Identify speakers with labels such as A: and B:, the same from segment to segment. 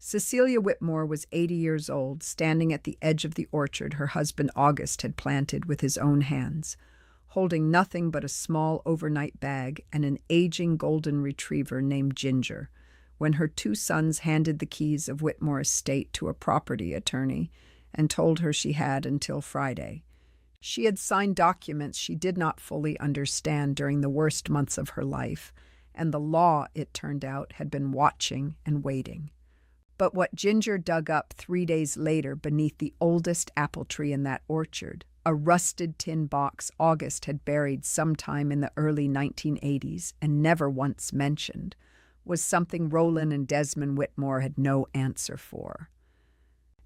A: Cecelia Whitmore was 80 years old, standing at the edge of the orchard her husband August had planted with his own hands, holding nothing but a small overnight bag and an aging golden retriever named Ginger, when her two sons handed the keys of Whitmore Estate to a property attorney and told her she had until Friday. She had signed documents she did not fully understand during the worst months of her life, and the law, it turned out, had been watching and waiting. But what Ginger dug up 3 days later beneath the oldest apple tree in that orchard, a rusted tin box August had buried sometime in the early 1980s and never once mentioned, was something Roland and Desmond Whitmore had no answer for.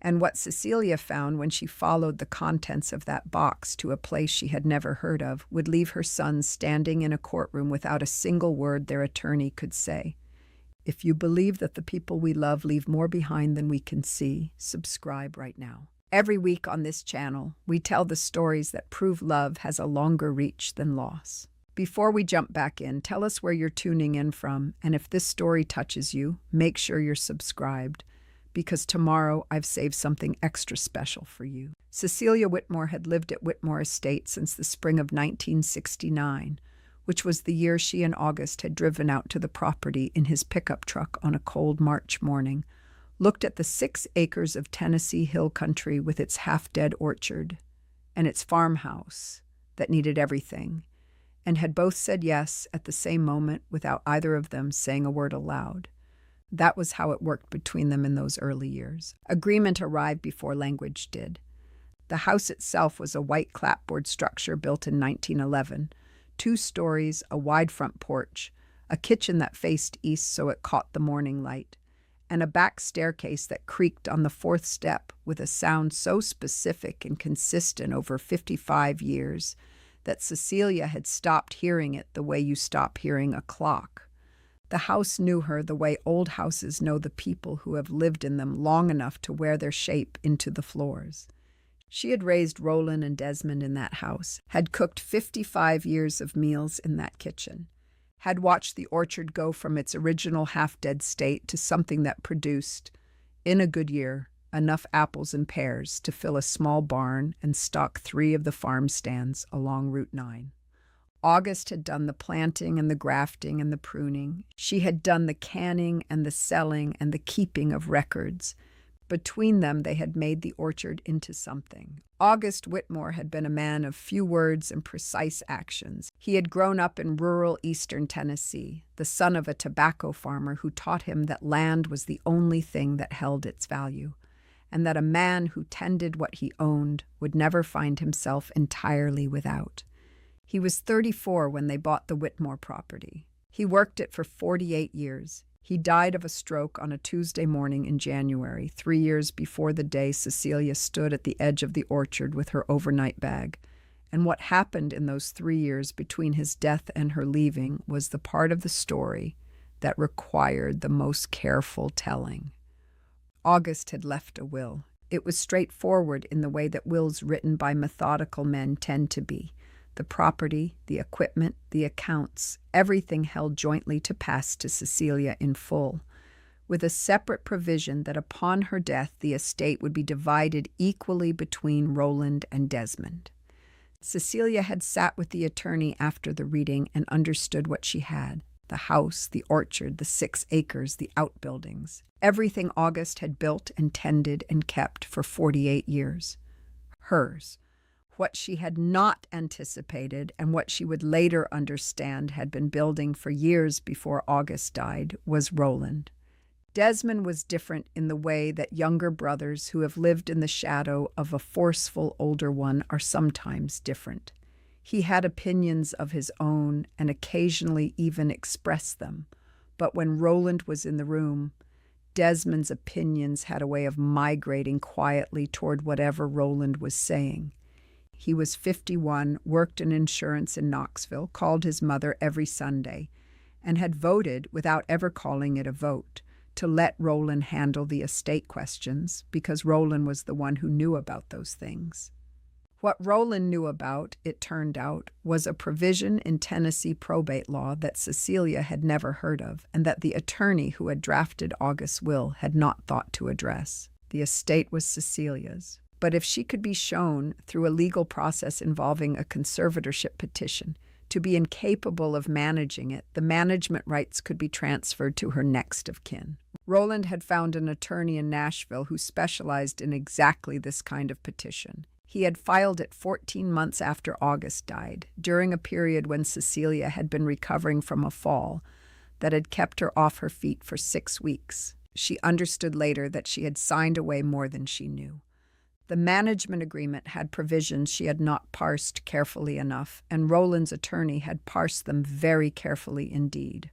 A: And what Cecelia found when she followed the contents of that box to a place she had never heard of would leave her sons standing in a courtroom without a single word their attorney could say. If you believe that the people we love leave more behind than we can see, subscribe right now. Every week on this channel, we tell the stories that prove love has a longer reach than loss. Before we jump back in, tell us where you're tuning in from, and if this story touches you, make sure you're subscribed, because tomorrow I've saved something extra special for you. Cecelia Whitmore had lived at Whitmore Estate since the spring of 1969, which was the year she and August had driven out to the property in his pickup truck on a cold March morning, looked at the 6 acres of Tennessee hill country with its half-dead orchard and its farmhouse that needed everything, and had both said yes at the same moment without either of them saying a word aloud. That was how it worked between them in those early years. Agreement arrived before language did. The house itself was a white clapboard structure built in 1911, 2 stories, a wide front porch, a kitchen that faced east so it caught the morning light, and a back staircase that creaked on the 4th step with a sound so specific and consistent over 55 years that Cecelia had stopped hearing it the way you stop hearing a clock. The house knew her the way old houses know the people who have lived in them long enough to wear their shape into the floors. She had raised Roland and Desmond in that house, had cooked 55 years of meals in that kitchen, had watched the orchard go from its original half-dead state to something that produced, in a good year, enough apples and pears to fill a small barn and stock 3 of the farm stands along Route 9. August had done the planting and the grafting and the pruning. She had done the canning and the selling and the keeping of records. Between them, they had made the orchard into something. August Whitmore had been a man of few words and precise actions. He had grown up in rural eastern Tennessee, the son of a tobacco farmer who taught him that land was the only thing that held its value, and that a man who tended what he owned would never find himself entirely without. He was 34 when they bought the Whitmore property. He worked it for 48 years. He died of a stroke on a Tuesday morning in January, 3 years before the day Cecelia stood at the edge of the orchard with her overnight bag. And what happened in those 3 years between his death and her leaving was the part of the story that required the most careful telling. August had left a will. It was straightforward in the way that wills written by methodical men tend to be. The property, the equipment, the accounts, everything held jointly to pass to Cecelia in full, with a separate provision that upon her death the estate would be divided equally between Roland and Desmond. Cecelia had sat with the attorney after the reading and understood what she had: the house, the orchard, the 6 acres, the outbuildings, everything August had built and tended and kept for 48 years. Hers. What she had not anticipated and what she would later understand had been building for years before August died was Roland. Desmond was different in the way that younger brothers who have lived in the shadow of a forceful older one are sometimes different. He had opinions of his own and occasionally even expressed them, but when Roland was in the room, Desmond's opinions had a way of migrating quietly toward whatever Roland was saying. He was 51, worked in insurance in Knoxville, called his mother every Sunday, and had voted, without ever calling it a vote, to let Roland handle the estate questions because Roland was the one who knew about those things. What Roland knew about, it turned out, was a provision in Tennessee probate law that Cecelia had never heard of, and that the attorney who had drafted August's will had not thought to address. The estate was Cecilia's, but if she could be shown, through a legal process involving a conservatorship petition, to be incapable of managing it, the management rights could be transferred to her next of kin. Roland had found an attorney in Nashville who specialized in exactly this kind of petition. He had filed it 14 months after August died, during a period when Cecelia had been recovering from a fall that had kept her off her feet for 6 weeks. She understood later that she had signed away more than she knew. The management agreement had provisions she had not parsed carefully enough, and Roland's attorney had parsed them very carefully indeed.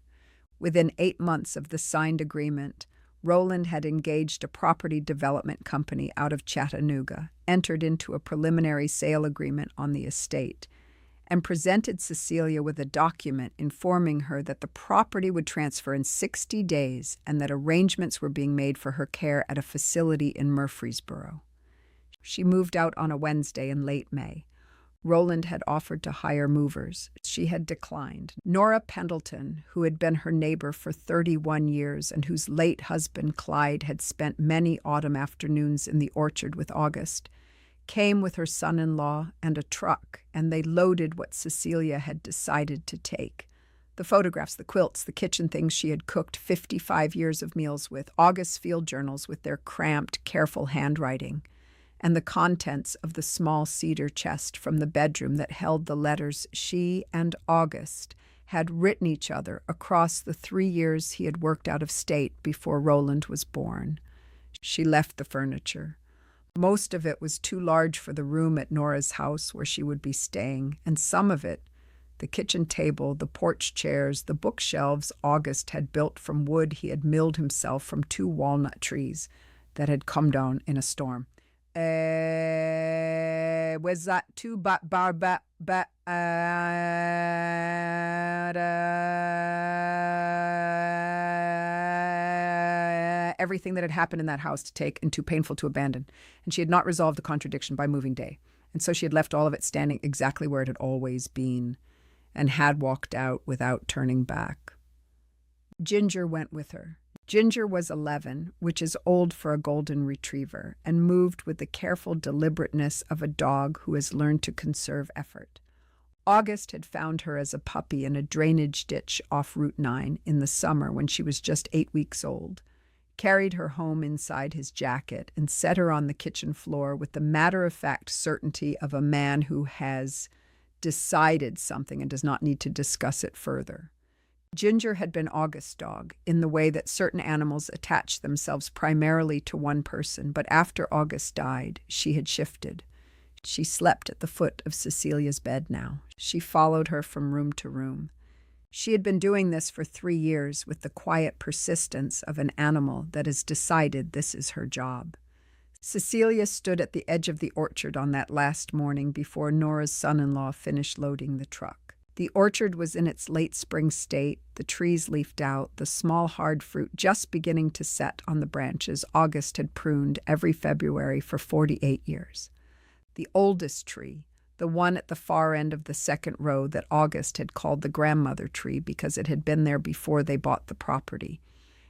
A: Within 8 months of the signed agreement, Roland had engaged a property development company out of Chattanooga, entered into a preliminary sale agreement on the estate, and presented Cecelia with a document informing her that the property would transfer in 60 days and that arrangements were being made for her care at a facility in Murfreesboro. She moved out on a Wednesday in late May. Roland had offered to hire movers. She had declined. Nora Pendleton, who had been her neighbor for 31 years and whose late husband Clyde had spent many autumn afternoons in the orchard with August, came with her son-in-law and a truck, and they loaded what Cecelia had decided to take. The photographs, the quilts, the kitchen things she had cooked 55 years of meals with, August's field journals with their cramped, careful handwriting, and the contents of the small cedar chest from the bedroom that held the letters she and August had written each other across the 3 years he had worked out of state before Roland was born. She left the furniture. Most of it was too large for the room at Nora's house where she would be staying, and some of it, the kitchen table, the porch chairs, the bookshelves August had built from wood he had milled himself from 2 walnut trees that had come down in a storm. Was that too everything that had happened in that house to take and too painful to abandon, and she had not resolved the contradiction by moving day, and so she had left all of it standing exactly where it had always been, and had walked out without turning back. Ginger went with her. Ginger was 11, which is old for a golden retriever, and moved with the careful deliberateness of a dog who has learned to conserve effort. August had found her as a puppy in a drainage ditch off Route 9 in the summer when she was just 8 weeks old, carried her home inside his jacket, and set her on the kitchen floor with the matter-of-fact certainty of a man who has decided something and does not need to discuss it further. Ginger had been August's dog, in the way that certain animals attach themselves primarily to one person, but after August died, she had shifted. She slept at the foot of Cecilia's bed now. She followed her from room to room. She had been doing this for 3 years with the quiet persistence of an animal that has decided this is her job. Cecelia stood at the edge of the orchard on that last morning before Nora's son-in-law finished loading the truck. The orchard was in its late spring state, the trees leafed out, the small hard fruit just beginning to set on the branches August had pruned every February for 48 years. The oldest tree, the one at the far end of the second row that August had called the grandmother tree because it had been there before they bought the property,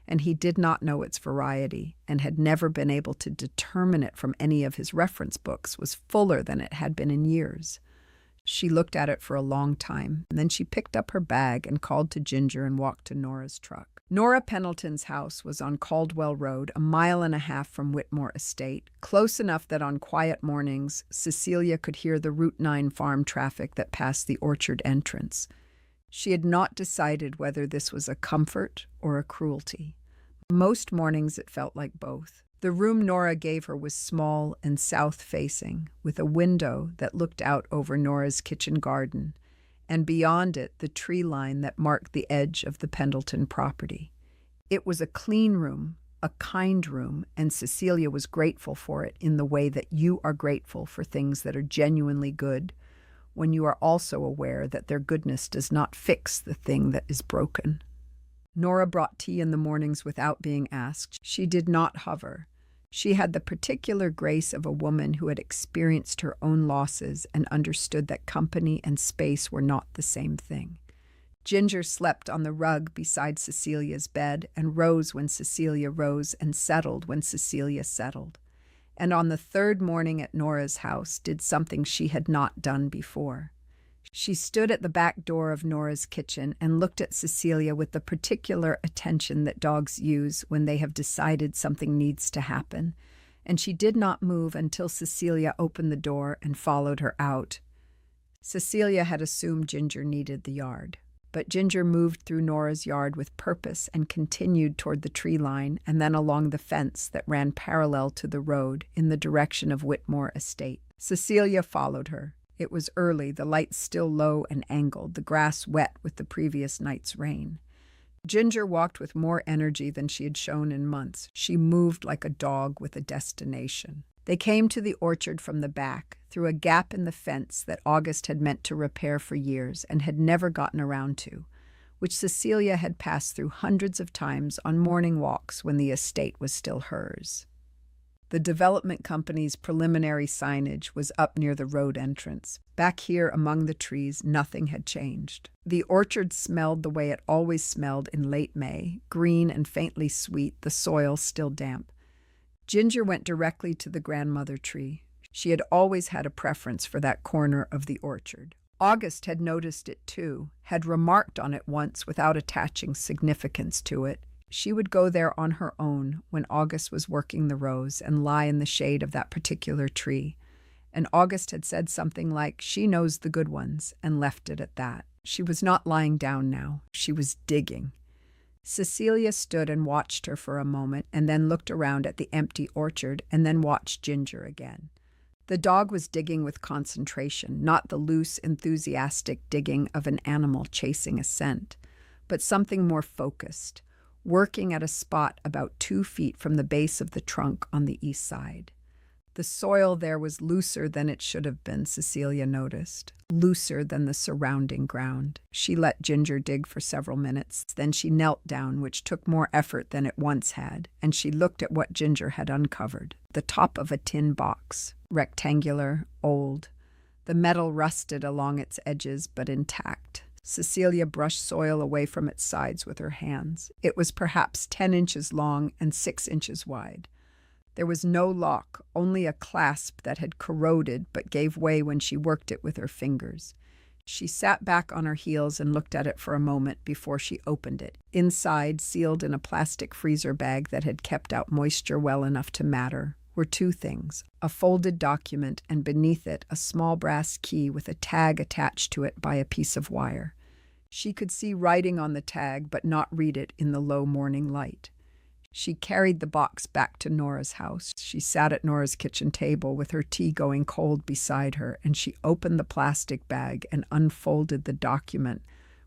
A: and he did not know its variety and had never been able to determine it from any of his reference books, was fuller than it had been in years. She looked at it for a long time, and then she picked up her bag and called to Ginger and walked to Nora's truck. Nora Pendleton's house was on Caldwell Road, 1.5 miles from Whitmore Estate, close enough that on quiet mornings Cecelia could hear the Route 9 farm traffic that passed the orchard entrance. She had not decided whether this was a comfort or a cruelty. Most mornings it felt like both. The room Nora gave her was small and south-facing, with a window that looked out over Nora's kitchen garden, and beyond it the tree line that marked the edge of the Pendleton property. It was a clean room, a kind room, and Cecelia was grateful for it in the way that you are grateful for things that are genuinely good, when you are also aware that their goodness does not fix the thing that is broken. Nora brought tea in the mornings without being asked. She did not hover. She had the particular grace of a woman who had experienced her own losses and understood that company and space were not the same thing. Ginger slept on the rug beside Cecilia's bed and rose when Cecelia rose and settled when Cecelia settled. And on the third morning at Nora's house did something she had not done before. She stood at the back door of Nora's kitchen and looked at Cecelia with the particular attention that dogs use when they have decided something needs to happen, and she did not move until Cecelia opened the door and followed her out. Cecelia had assumed Ginger needed the yard, but Ginger moved through Nora's yard with purpose and continued toward the tree line and then along the fence that ran parallel to the road in the direction of Whitmore Estate. Cecelia followed her. It was early, the lights still low and angled, the grass wet with the previous night's rain. Ginger walked with more energy than she had shown in months. She moved like a dog with a destination. They came to the orchard from the back, through a gap in the fence that August had meant to repair for years and had never gotten around to, which Cecelia had passed through hundreds of times on morning walks when the estate was still hers. The development company's preliminary signage was up near the road entrance. Back here among the trees, nothing had changed. The orchard smelled the way it always smelled in late May, green and faintly sweet, the soil still damp. Ginger went directly to the grandmother tree. She had always had a preference for that corner of the orchard. August had noticed it too, had remarked on it once without attaching significance to it. She would go there on her own when August was working the rows and lie in the shade of that particular tree. And August had said something like, "She knows the good ones," and left it at that. She was not lying down now. She was digging. Cecelia stood and watched her for a moment and then looked around at the empty orchard and then watched Ginger again. The dog was digging with concentration, not the loose, enthusiastic digging of an animal chasing a scent, but something more focused, working at a spot about 2 feet from the base of the trunk on the east side. The soil there was looser than it should have been, Cecelia noticed, looser than the surrounding ground. She let Ginger dig for several minutes, then she knelt down, which took more effort than it once had, and she looked at what Ginger had uncovered, the top of a tin box, rectangular, old, the metal rusted along its edges but intact. Cecelia brushed soil away from its sides with her hands. It was perhaps 10 inches long and 6 inches wide. There was no lock, only a clasp that had corroded but gave way when she worked it with her fingers. She sat back on her heels and looked at it for a moment before she opened it. Inside, sealed in a plastic freezer bag that had kept out moisture well enough to matter, were 2 things, a folded document and beneath it a small brass key with a tag attached to it by a piece of wire. She could see writing on the tag but not read it in the low morning light. She carried the box back to Nora's house. She sat at Nora's kitchen table with her tea going cold beside her, and she opened the plastic bag and unfolded the document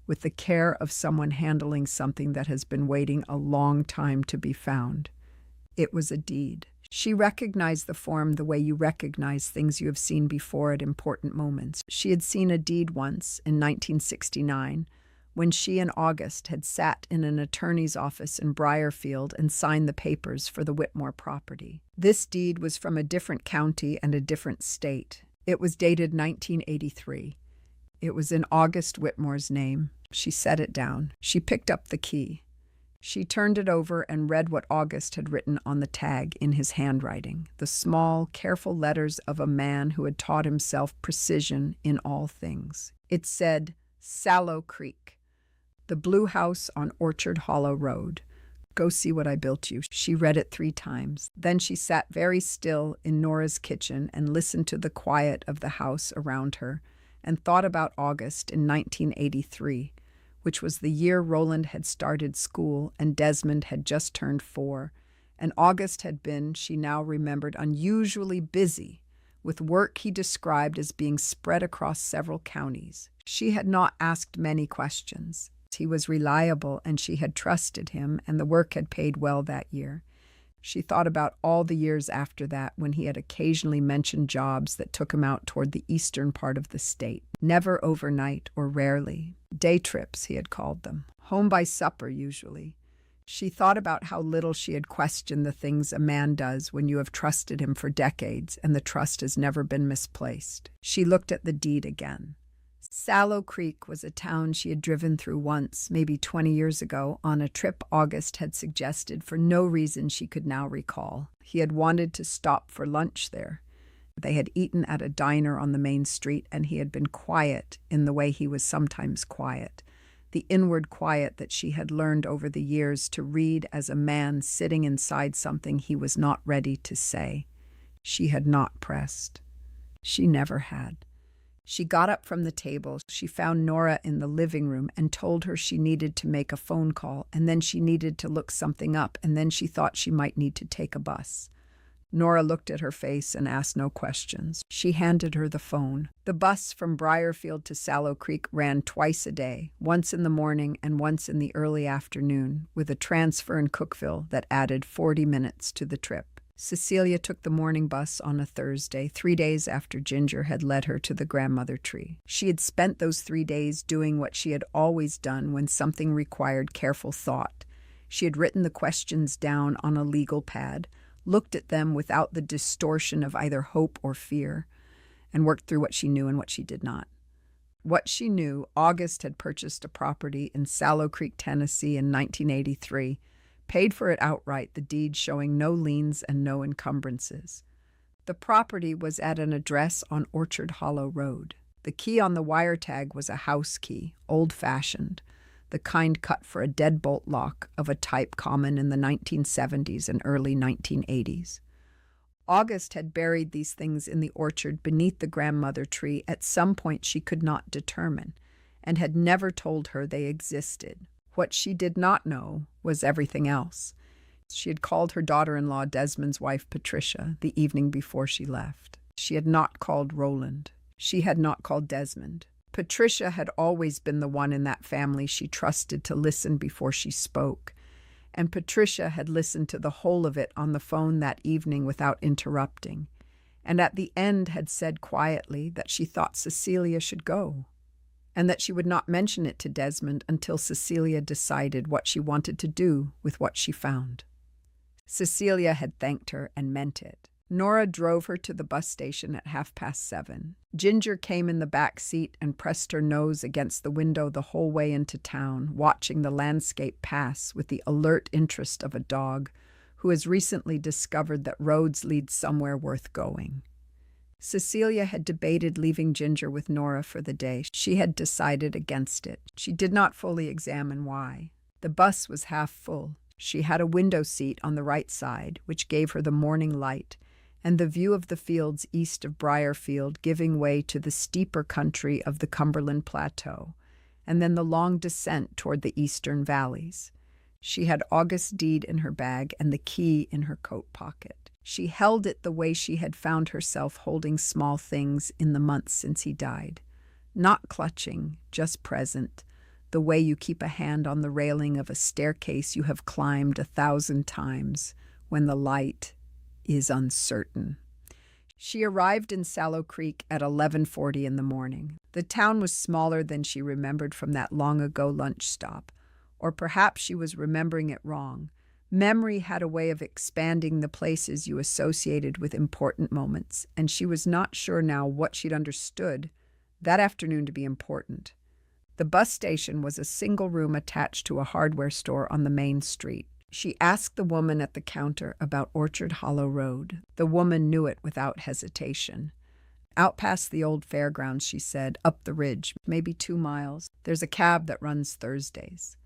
A: with the care of someone handling something that has been waiting a long time to be found. It was a deed. She recognized the form the way you recognize things you have seen before at important moments. She had seen a deed once, in 1969, when she and August had sat in an attorney's office in Briarfield and signed the papers for the Whitmore property. This deed was from a different county and a different state. It was dated 1983. It was in August Whitmore's name. She set it down. She picked up the key. She turned it over and read what August had written on the tag in his handwriting, the small, careful letters of a man who had taught himself precision in all things. It said, "Salow Creek, the blue house on Orchard Hollow Road. Go see what I built you." She read it 3 times. Then she sat very still in Nora's kitchen and listened to the quiet of the house around her and thought about August in 1983. Which was the year Roland had started school and Desmond had just turned 4, and August had been, she now remembered, unusually busy, with work he described as being spread across several counties. She had not asked many questions. He was reliable, and she had trusted him, and the work had paid well that year. She thought about all the years after that when he had occasionally mentioned jobs that took him out toward the eastern part of the state. Never overnight or rarely. Day trips, he had called them. Home by supper, usually. She thought about how little she had questioned the things a man does when you have trusted him for decades and the trust has never been misplaced. She looked at the deed again. Salow Creek was a town she had driven through once, maybe 20 years ago, on a trip August had suggested for no reason she could now recall. He had wanted to stop for lunch there. They had eaten at a diner on the main street, and he had been quiet in the way he was sometimes quiet, the inward quiet that she had learned over the years to read as a man sitting inside something he was not ready to say. She had not pressed. She never had. She got up from the table. She found Nora in the living room and told her she needed to make a phone call, and then she needed to look something up, and then she thought she might need to take a bus. Nora looked at her face and asked no questions. She handed her the phone. The bus from Briarfield to Salow Creek ran twice a day, once in the morning and once in the early afternoon, with a transfer in Cookville that added 40 minutes to the trip. Cecelia took the morning bus on a Thursday, 3 days after Ginger had led her to the grandmother tree. She had spent those 3 days doing what she had always done when something required careful thought. She had written the questions down on a legal pad, looked at them without the distortion of either hope or fear, and worked through what she knew and what she did not. What she knew, August had purchased a property in Salow Creek, Tennessee in 1983, paid for it outright, the deed showing no liens and no encumbrances. The property was at an address on Orchard Hollow Road. The key on the wire tag was a house key, old-fashioned, the kind cut for a deadbolt lock of a type common in the 1970s and early 1980s. August had buried these things in the orchard beneath the grandmother tree at some point she could not determine, and had never told her they existed. What she did not know was everything else. She had called her daughter-in-law Desmond's wife Patricia the evening before she left. She had not called Roland. She had not called Desmond. Patricia had always been the one in that family she trusted to listen before she spoke, and Patricia had listened to the whole of it on the phone that evening without interrupting, and at the end had said quietly that she thought Cecelia should go, and that she would not mention it to Desmond until Cecelia decided what she wanted to do with what she found. Cecelia had thanked her and meant it. Nora drove her to the bus station at 7:30. Ginger came in the back seat and pressed her nose against the window the whole way into town, watching the landscape pass with the alert interest of a dog who has recently discovered that roads lead somewhere worth going. Cecelia had debated leaving Ginger with Nora for the day. She had decided against it. She did not fully examine why. The bus was half full. She had a window seat on the right side, which gave her the morning light, and the view of the fields east of Briarfield giving way to the steeper country of the Cumberland Plateau, and then the long descent toward the eastern valleys. She had August's deed in her bag and the key in her coat pocket. She held it the way she had found herself holding small things in the months since he died. Not clutching, just present, the way you keep a hand on the railing of a staircase you have climbed 1,000 times when the light is uncertain. She arrived in Salow Creek at 11:40 in the morning. The town was smaller than she remembered from that long-ago lunch stop, or perhaps she was remembering it wrong. Memory had a way of expanding the places you associated with important moments, and she was not sure now what she'd understood that afternoon to be important. The bus station was a single room attached to a hardware store on the main street. She asked the woman at the counter about Orchard Hollow Road. The woman knew it without hesitation. Out past the old fairgrounds, she said, up the ridge, maybe 2 miles. There's a cab that runs Thursdays.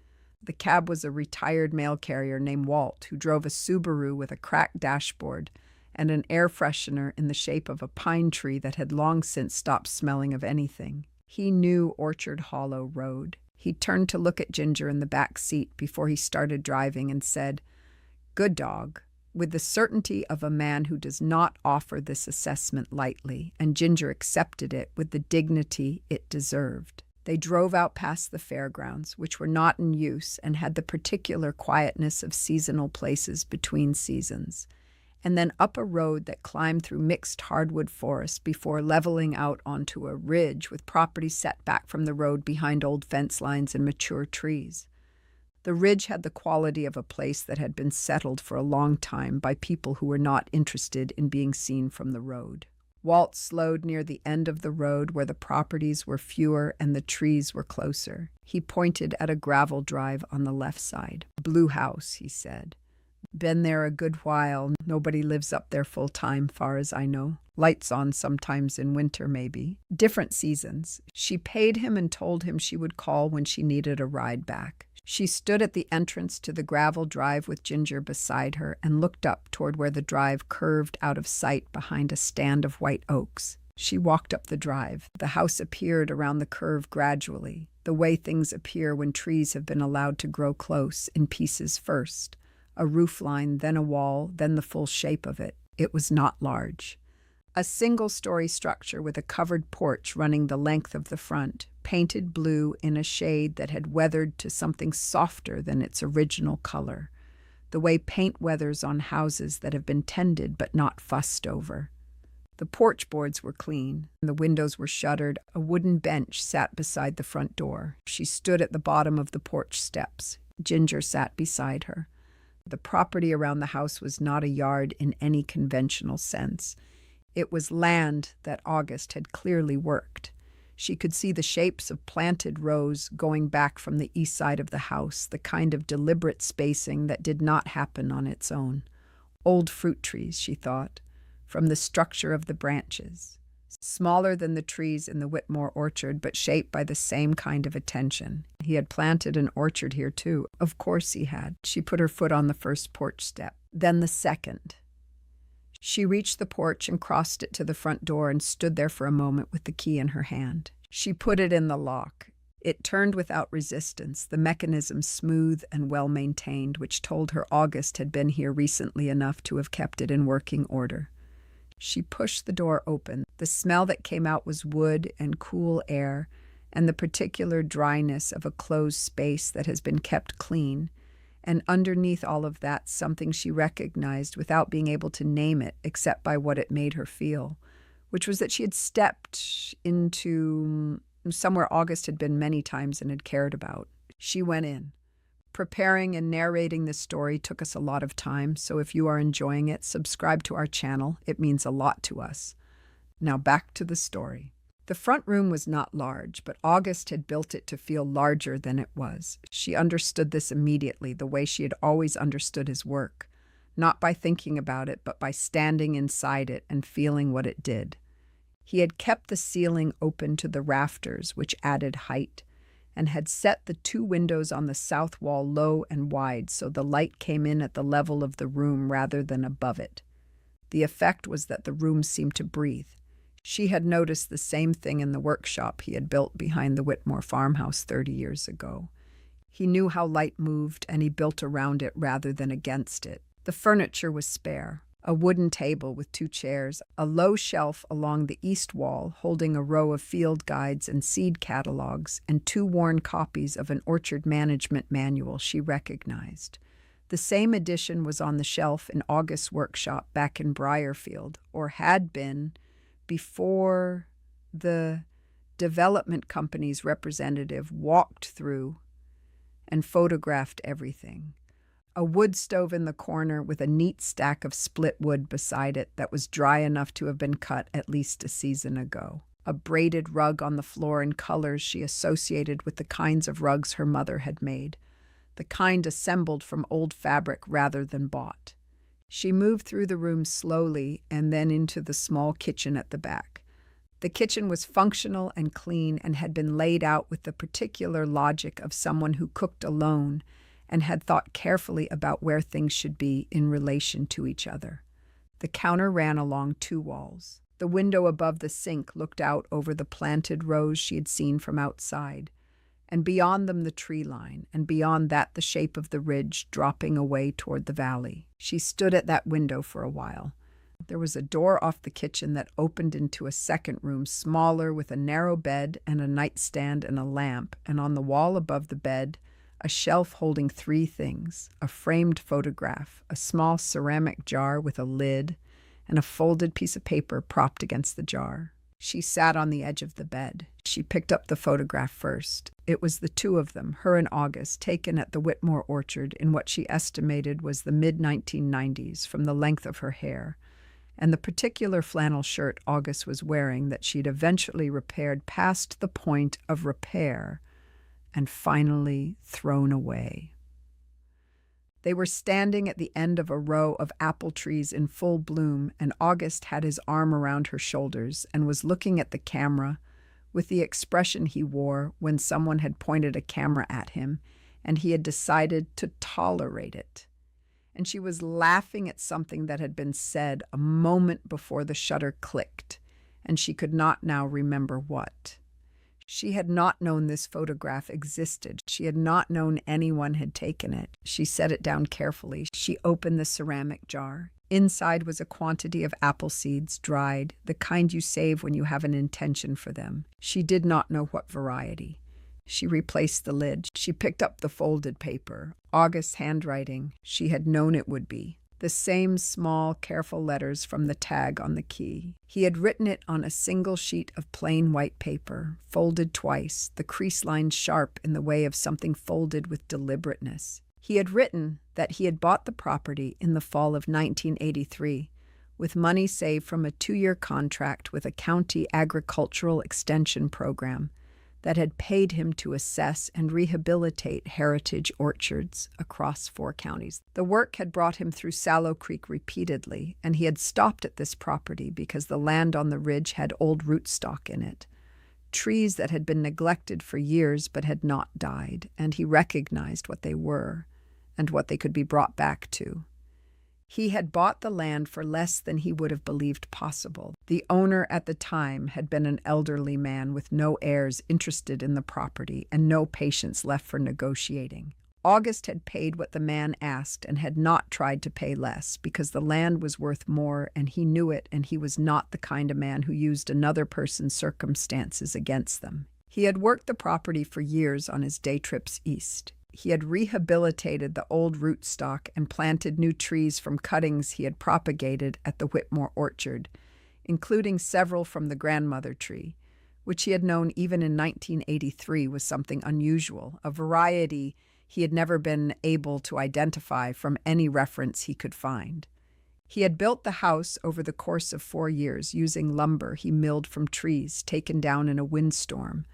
A: The cab was a retired mail carrier named Walt, who drove a Subaru with a cracked dashboard and an air freshener in the shape of a pine tree that had long since stopped smelling of anything. He knew Orchard Hollow Road. He turned to look at Ginger in the back seat before he started driving and said, "Good dog," with the certainty of a man who does not offer this assessment lightly, and Ginger accepted it with the dignity it deserved. They drove out past the fairgrounds, which were not in use and had the particular quietness of seasonal places between seasons, and then up a road that climbed through mixed hardwood forest before leveling out onto a ridge with property set back from the road behind old fence lines and mature trees. The ridge had the quality of a place that had been settled for a long time by people who were not interested in being seen from the road. Walt slowed near the end of the road where the properties were fewer and the trees were closer. He pointed at a gravel drive on the left side. "Blue house," he said. "Been there a good while. Nobody lives up there full time, far as I know. Lights on sometimes in winter, maybe. Different seasons." She paid him and told him she would call when she needed a ride back. She stood at the entrance to the gravel drive with Ginger beside her and looked up toward where the drive curved out of sight behind a stand of white oaks. She walked up the drive. The house appeared around the curve gradually, the way things appear when trees have been allowed to grow close, in pieces first. A roofline, then a wall, then the full shape of it. It was not large. A single-story structure with a covered porch running the length of the front, painted blue in a shade that had weathered to something softer than its original color, the way paint weathers on houses that have been tended but not fussed over. The porch boards were clean, the windows were shuttered. A wooden bench sat beside the front door. She stood at the bottom of the porch steps. Ginger sat beside her. The property around the house was not a yard in any conventional sense. It was land that August had clearly worked. She could see the shapes of planted rows going back from the east side of the house, the kind of deliberate spacing that did not happen on its own. Old fruit trees, she thought, from the structure of the branches. Smaller than the trees in the Whitmore orchard, but shaped by the same kind of attention. He had planted an orchard here, too. Of course he had. She put her foot on the first porch step, then the second. She reached the porch and crossed it to the front door and stood there for a moment with the key in her hand. She put it in the lock. It turned without resistance, the mechanism smooth and well-maintained, which told her August had been here recently enough to have kept it in working order. She pushed the door open. The smell that came out was wood and cool air, and the particular dryness of a closed space that has been kept clean. And underneath all of that, something she recognized without being able to name it except by what it made her feel, which was that she had stepped into somewhere August had been many times and had cared about. She went in. Preparing and narrating this story took us a lot of time, so if you are enjoying it, subscribe to our channel. It means a lot to us. Now back to the story. The front room was not large, but August had built it to feel larger than it was. She understood this immediately, the way she had always understood his work, not by thinking about it, but by standing inside it and feeling what it did. He had kept the ceiling open to the rafters, which added height, and had set the two windows on the south wall low and wide so the light came in at the level of the room rather than above it. The effect was that the room seemed to breathe. She had noticed the same thing in the workshop he had built behind the Whitmore farmhouse 30 years ago. He knew how light moved, and he built around it rather than against it. The furniture was spare. A wooden table with 2 chairs, a low shelf along the east wall holding a row of field guides and seed catalogs, and 2 worn copies of an orchard management manual she recognized. The same edition was on the shelf in August's workshop back in Briarfield, or had been, before the development company's representative walked through and photographed everything. A wood stove in the corner with a neat stack of split wood beside it that was dry enough to have been cut at least a season ago. A braided rug on the floor in colors she associated with the kinds of rugs her mother had made, the kind assembled from old fabric rather than bought. She moved through the room slowly and then into the small kitchen at the back. The kitchen was functional and clean and had been laid out with the particular logic of someone who cooked alone and had thought carefully about where things should be in relation to each other. The counter ran along 2 walls. The window above the sink looked out over the planted rows she had seen from outside, and beyond them the tree line, and beyond that the shape of the ridge dropping away toward the valley. She stood at that window for a while. There was a door off the kitchen that opened into a second room, smaller, with a narrow bed and a nightstand and a lamp, and on the wall above the bed, a shelf holding 3 things: a framed photograph, a small ceramic jar with a lid, and a folded piece of paper propped against the jar. She sat on the edge of the bed. She picked up the photograph first. It was the two of them, her and August, taken at the Whitmore orchard in what she estimated was the mid-1990s from the length of her hair, and the particular flannel shirt August was wearing that she'd eventually repaired past the point of repair and finally thrown away. They were standing at the end of a row of apple trees in full bloom, and August had his arm around her shoulders and was looking at the camera with the expression he wore when someone had pointed a camera at him and he had decided to tolerate it. And she was laughing at something that had been said a moment before the shutter clicked, and she could not now remember what. She had not known this photograph existed. She had not known anyone had taken it. She set it down carefully. She opened the ceramic jar. Inside was a quantity of apple seeds, dried, the kind you save when you have an intention for them. She did not know what variety. She replaced the lid. She picked up the folded paper. August's handwriting, she had known it would be. The same small, careful letters from the tag on the key. He had written it on a single sheet of plain white paper, folded twice, the crease lines sharp in the way of something folded with deliberateness. He had written that he had bought the property in the fall of 1983 with money saved from a 2-year contract with a county agricultural extension program that had paid him to assess and rehabilitate heritage orchards across 4 counties. The work had brought him through Salow Creek repeatedly, and he had stopped at this property because the land on the ridge had old rootstock in it, trees that had been neglected for years but had not died, and he recognized what they were and what they could be brought back to. He had bought the land for less than he would have believed possible. The owner at the time had been an elderly man with no heirs interested in the property and no patience left for negotiating. August had paid what the man asked and had not tried to pay less because the land was worth more and he knew it, and he was not the kind of man who used another person's circumstances against them. He had worked the property for years on his day trips east. He had rehabilitated the old rootstock and planted new trees from cuttings he had propagated at the Whitmore orchard, including several from the grandmother tree, which he had known even in 1983 was something unusual, a variety he had never been able to identify from any reference he could find. He had built the house over the course of 4 years using lumber he milled from trees taken down in a windstorm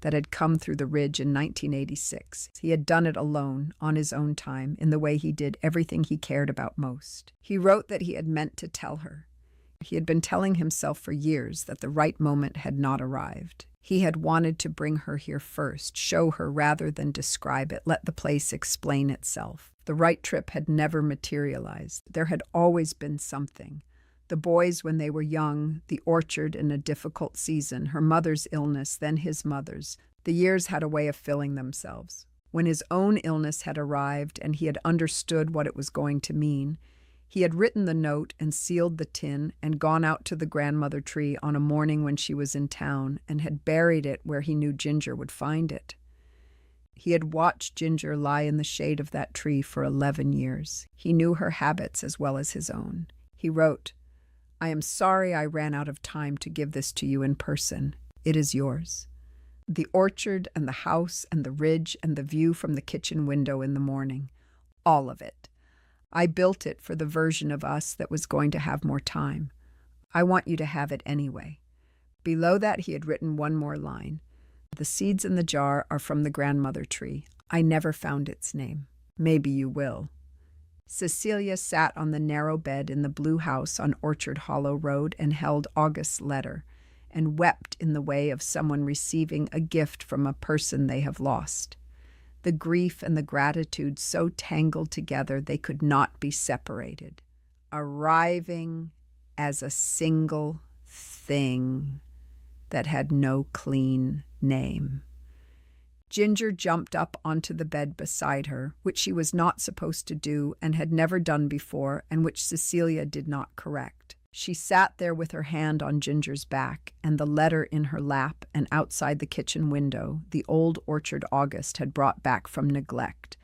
A: that had come through the ridge in 1986. He had done it alone, on his own time, in the way he did everything he cared about most. He wrote that he had meant to tell her. He had been telling himself for years that the right moment had not arrived. He had wanted to bring her here first, show her rather than describe it, let the place explain itself. The right trip had never materialized. There had always been something. The boys when they were young, the orchard in a difficult season, her mother's illness, then his mother's. The years had a way of filling themselves. When his own illness had arrived and he had understood what it was going to mean, he had written the note and sealed the tin and gone out to the grandmother tree on a morning when she was in town and had buried it where he knew Ginger would find it. He had watched Ginger lie in the shade of that tree for 11 years. He knew her habits as well as his own. He wrote, "I am sorry I ran out of time to give this to you in person. It is yours. The orchard and the house and the ridge and the view from the kitchen window in the morning. All of it. I built it for the version of us that was going to have more time. I want you to have it anyway." Below that he had written one more line. "The seeds in the jar are from the grandmother tree. I never found its name. Maybe you will." Cecelia sat on the narrow bed in the blue house on Orchard Hollow Road and held August's letter, and wept in the way of someone receiving a gift from a person they have lost. The grief and the gratitude so tangled together they could not be separated, arriving as a single thing that had no clean name. Ginger jumped up onto the bed beside her, which she was not supposed to do and had never done before, and which Cecelia did not correct. She sat there with her hand on Ginger's back and the letter in her lap, and outside the kitchen window, the old orchard August had brought back from neglect,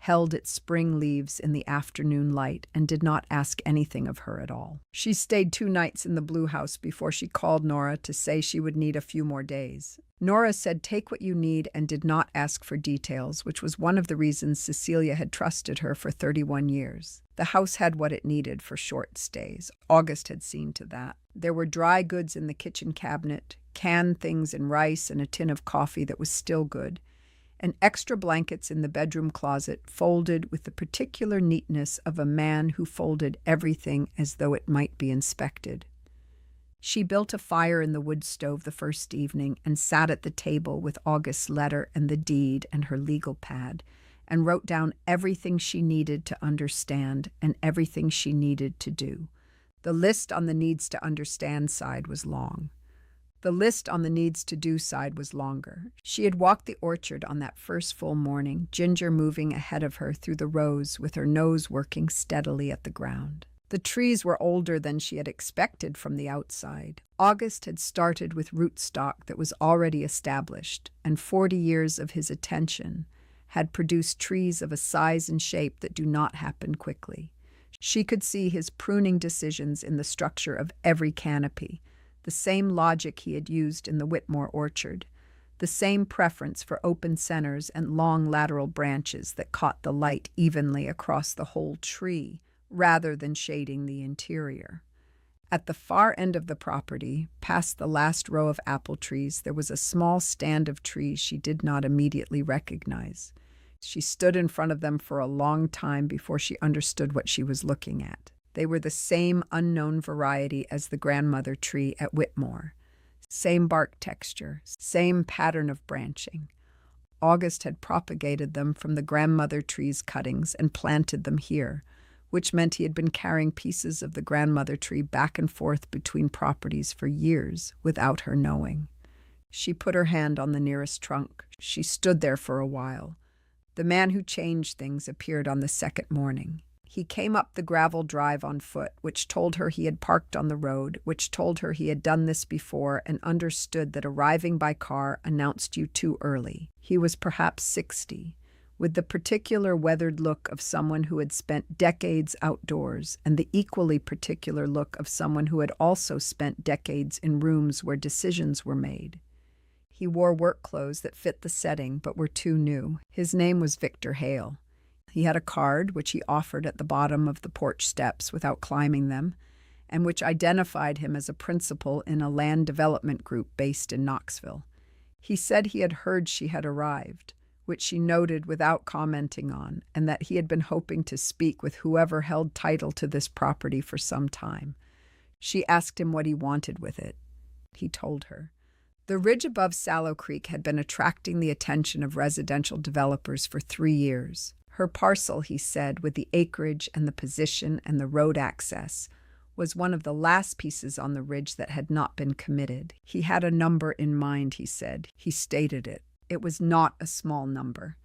A: held its spring leaves in the afternoon light, and did not ask anything of her at all. She stayed 2 nights in the Blue House before she called Nora to say she would need a few more days. Nora said, "Take what you need," and did not ask for details, which was one of the reasons Cecelia had trusted her for 31 years. The house had what it needed for short stays. August had seen to that. There were dry goods in the kitchen cabinet, canned things and rice, and a tin of coffee that was still good, and extra blankets in the bedroom closet, folded with the particular neatness of a man who folded everything as though it might be inspected. She built a fire in the wood stove the first evening and sat at the table with August's letter and the deed and her legal pad, and wrote down everything she needed to understand and everything she needed to do. The list on the needs to understand side was long. The list on the needs to do side was longer. She had walked the orchard on that first full morning, Ginger moving ahead of her through the rows with her nose working steadily at the ground. The trees were older than she had expected from the outside. August had started with rootstock that was already established, and 40 years of his attention had produced trees of a size and shape that do not happen quickly. She could see his pruning decisions in the structure of every canopy, the same logic he had used in the Whitmore orchard, the same preference for open centers and long lateral branches that caught the light evenly across the whole tree, rather than shading the interior. At the far end of the property, past the last row of apple trees, there was a small stand of trees she did not immediately recognize. She stood in front of them for a long time before she understood what she was looking at. They were the same unknown variety as the grandmother tree at Whitmore. Same bark texture, same pattern of branching. August had propagated them from the grandmother tree's cuttings and planted them here, which meant he had been carrying pieces of the grandmother tree back and forth between properties for years without her knowing. She put her hand on the nearest trunk. She stood there for a while. The man who changed things appeared on the second morning. He came up the gravel drive on foot, which told her he had parked on the road, which told her he had done this before and understood that arriving by car announced you too early. He was perhaps 60, with the particular weathered look of someone who had spent decades outdoors and the equally particular look of someone who had also spent decades in rooms where decisions were made. He wore work clothes that fit the setting but were too new. His name was Victor Hale. He had a card, which he offered at the bottom of the porch steps without climbing them, and which identified him as a principal in a land development group based in Knoxville. He said he had heard she had arrived, which she noted without commenting on, and that he had been hoping to speak with whoever held title to this property for some time. She asked him what he wanted with it. He told her. The ridge above Salow Creek had been attracting the attention of residential developers for 3 years. Her parcel, he said, with the acreage and the position and the road access, was one of the last pieces on the ridge that had not been committed. He had a number in mind, he said. He stated it. It was not a small number.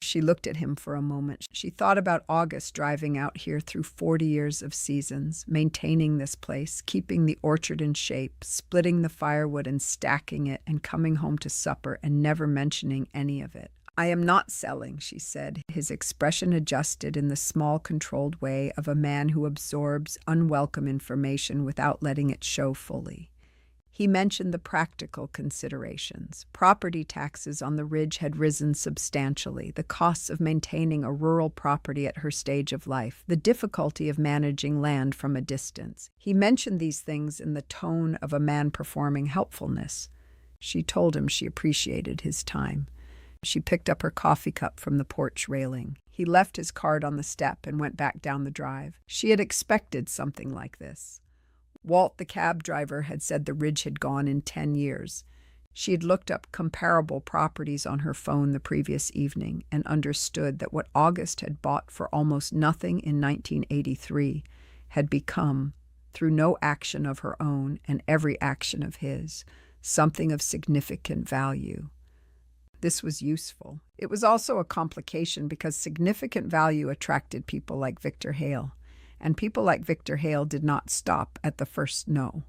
A: She looked at him for a moment. She thought about August driving out here through 40 years of seasons, maintaining this place, keeping the orchard in shape, splitting the firewood and stacking it, and coming home to supper and never mentioning any of it. "I am not selling," she said, his expression adjusted in the small, controlled way of a man who absorbs unwelcome information without letting it show fully. He mentioned the practical considerations. Property taxes on the ridge had risen substantially, the costs of maintaining a rural property at her stage of life, the difficulty of managing land from a distance. He mentioned these things in the tone of a man performing helpfulness. She told him she appreciated his time. She picked up her coffee cup from the porch railing. He left his card on the step and went back down the drive. She had expected something like this. Walt, the cab driver, had said the ridge had gone in 10 years. She had looked up comparable properties on her phone the previous evening and understood that what August had bought for almost nothing in 1983 had become, through no action of her own and every action of his, something of significant value. This was useful. It was also a complication because significant value attracted people like Victor Hale, and people like Victor Hale did not stop at the first no.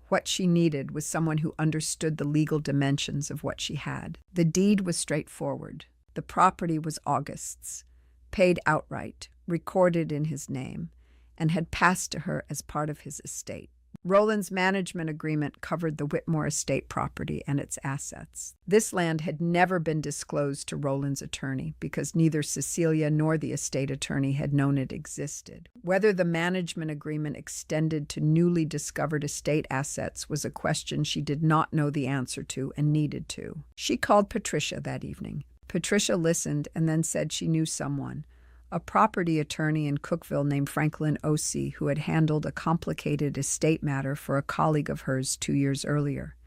A: What she needed was someone who understood the legal dimensions of what she had. The deed was straightforward. The property was August's. paid outright, recorded in his name, and had passed to her as part of his estate. Roland's management agreement covered the Whitmore Estate property and its assets. This land had never been disclosed to Roland's attorney because neither Cecelia nor the estate attorney had known it existed. Whether the management agreement extended to newly discovered estate assets was a question she did not know the answer to and needed to. She called Patricia that evening. Patricia listened and then said she knew someone, a property attorney in Cookville named Franklin Osee, who had handled a complicated estate matter for a colleague of hers 2 years earlier.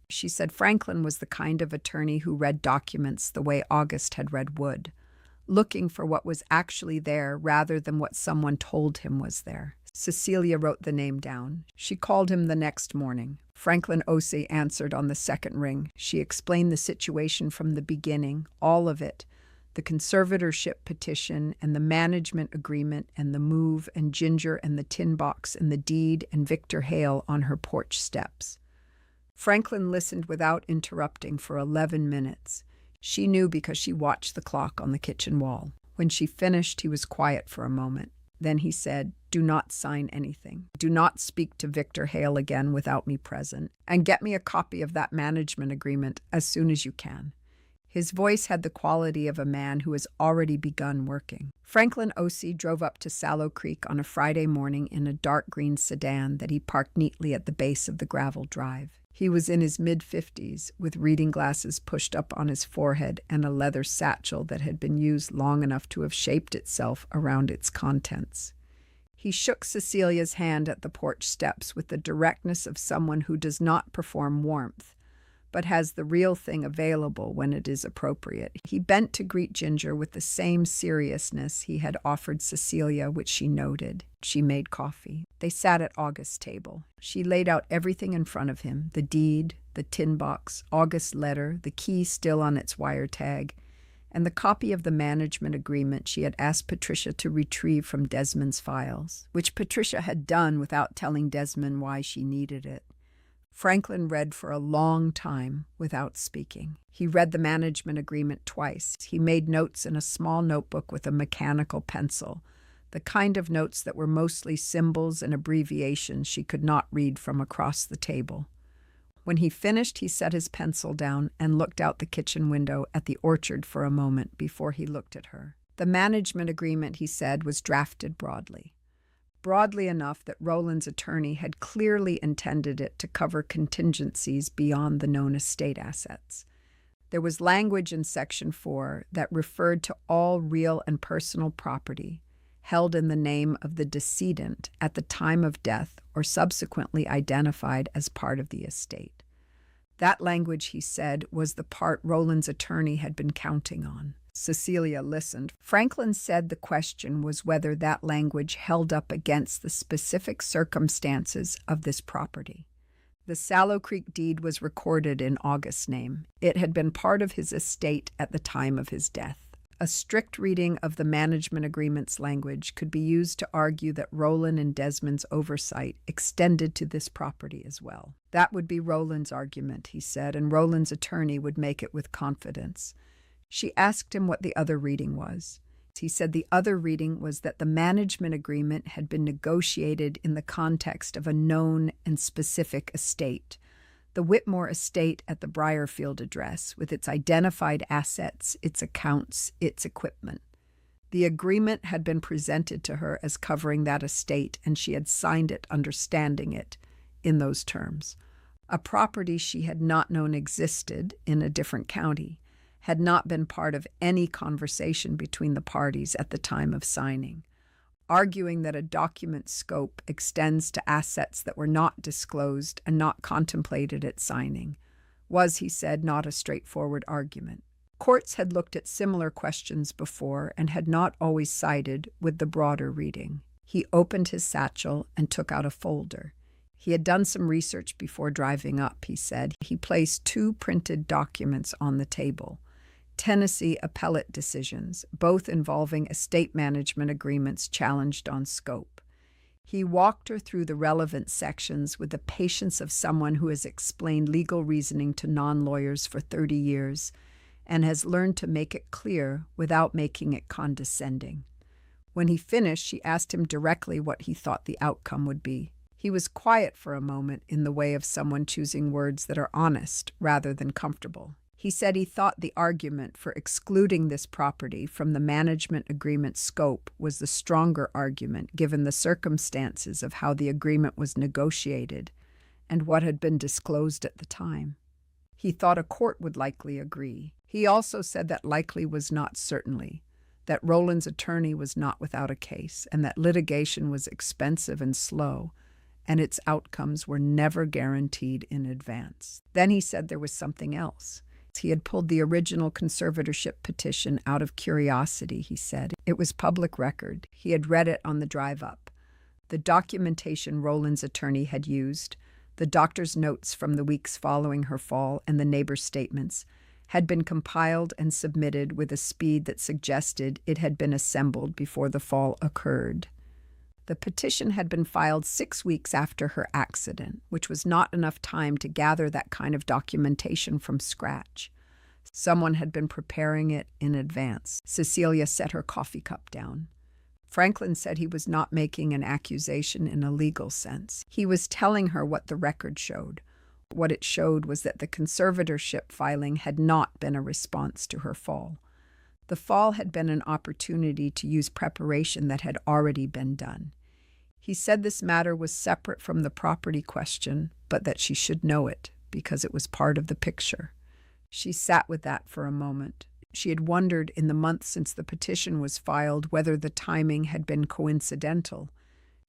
A: She said Franklin was the kind of attorney who read documents the way August had read wood, looking for what was actually there rather than what someone told him was there. Cecelia wrote the name down. She called him the next morning. Franklin Osee answered on the second ring. She explained the situation from the beginning, all of it, the conservatorship petition and the management agreement and the move and Ginger and the tin box and the deed and Victor Hale on her porch steps. Franklin listened without interrupting for 11 minutes. She knew because she watched the clock on the kitchen wall. When she finished, he was quiet for a moment. Then he said, "Do not sign anything. Do not speak to Victor Hale again without me present. And get me a copy of that management agreement as soon as you can." His voice had the quality of a man who has already begun working. Franklin Osee drove up to Salow Creek on a Friday morning in a dark green sedan that he parked neatly at the base of the gravel drive. He was in his mid-50s, with reading glasses pushed up on his forehead and a leather satchel that had been used long enough to have shaped itself around its contents. He shook Cecilia's hand at the porch steps with the directness of someone who does not perform warmth, but has the real thing available when it is appropriate. He bent to greet Ginger with the same seriousness he had offered Cecelia, which she noted. She made coffee. They sat at August's table. She laid out everything in front of him, the deed, the tin box, August's letter, the key still on its wire tag, and the copy of the management agreement she had asked Patricia to retrieve from Desmond's files, which Patricia had done without telling Desmond why she needed it. Franklin read for a long time without speaking. He read the management agreement twice. He made notes in a small notebook with a mechanical pencil, the kind of notes that were mostly symbols and abbreviations she could not read from across the table. When he finished, he set his pencil down and looked out the kitchen window at the orchard for a moment before he looked at her. The management agreement, he said, was drafted broadly enough that Roland's attorney had clearly intended it to cover contingencies beyond the known estate assets. There was language in Section 4 that referred to all real and personal property held in the name of the decedent at the time of death or subsequently identified as part of the estate. That language, he said, was the part Roland's attorney had been counting on. Cecelia listened. Franklin said the question was whether that language held up against the specific circumstances of this property. The Salow Creek deed was recorded in August's name. It had been part of his estate at the time of his death. A strict reading of the management agreement's language could be used to argue that Roland and Desmond's oversight extended to this property as well. That would be Roland's argument, he said, and Roland's attorney would make it with confidence. She asked him what the other reading was. He said the other reading was that the management agreement had been negotiated in the context of a known and specific estate, the Whitmore Estate at the Briarfield address, with its identified assets, its accounts, its equipment. The agreement had been presented to her as covering that estate, and she had signed it, understanding it in those terms. A property she had not known existed in a different county had not been part of any conversation between the parties at the time of signing. Arguing that a document's scope extends to assets that were not disclosed and not contemplated at signing was, he said, not a straightforward argument. Courts had looked at similar questions before and had not always sided with the broader reading. He opened his satchel and took out a folder. He had done some research before driving up, he said. He placed 2 printed documents on the table. Tennessee appellate decisions, both involving estate management agreements challenged on scope. He walked her through the relevant sections with the patience of someone who has explained legal reasoning to non-lawyers for 30 years and has learned to make it clear without making it condescending. When he finished, she asked him directly what he thought the outcome would be. He was quiet for a moment in the way of someone choosing words that are honest rather than comfortable. He said he thought the argument for excluding this property from the management agreement scope was the stronger argument given the circumstances of how the agreement was negotiated and what had been disclosed at the time. He thought a court would likely agree. He also said that likely was not certainly, that Roland's attorney was not without a case, and that litigation was expensive and slow, and its outcomes were never guaranteed in advance. Then he said there was something else. He had pulled the original conservatorship petition out of curiosity, he said. It was public record. He had read it on the drive up. The documentation Roland's attorney had used, the doctor's notes from the weeks following her fall, and the neighbor's statements, had been compiled and submitted with a speed that suggested it had been assembled before the fall occurred. The petition had been filed 6 weeks after her accident, which was not enough time to gather that kind of documentation from scratch. Someone had been preparing it in advance. Cecelia set her coffee cup down. Franklin said he was not making an accusation in a legal sense. He was telling her what the record showed. What it showed was that the conservatorship filing had not been a response to her fall. The fall had been an opportunity to use preparation that had already been done. He said this matter was separate from the property question, but that she should know it, because it was part of the picture. She sat with that for a moment. She had wondered in the months since the petition was filed whether the timing had been coincidental.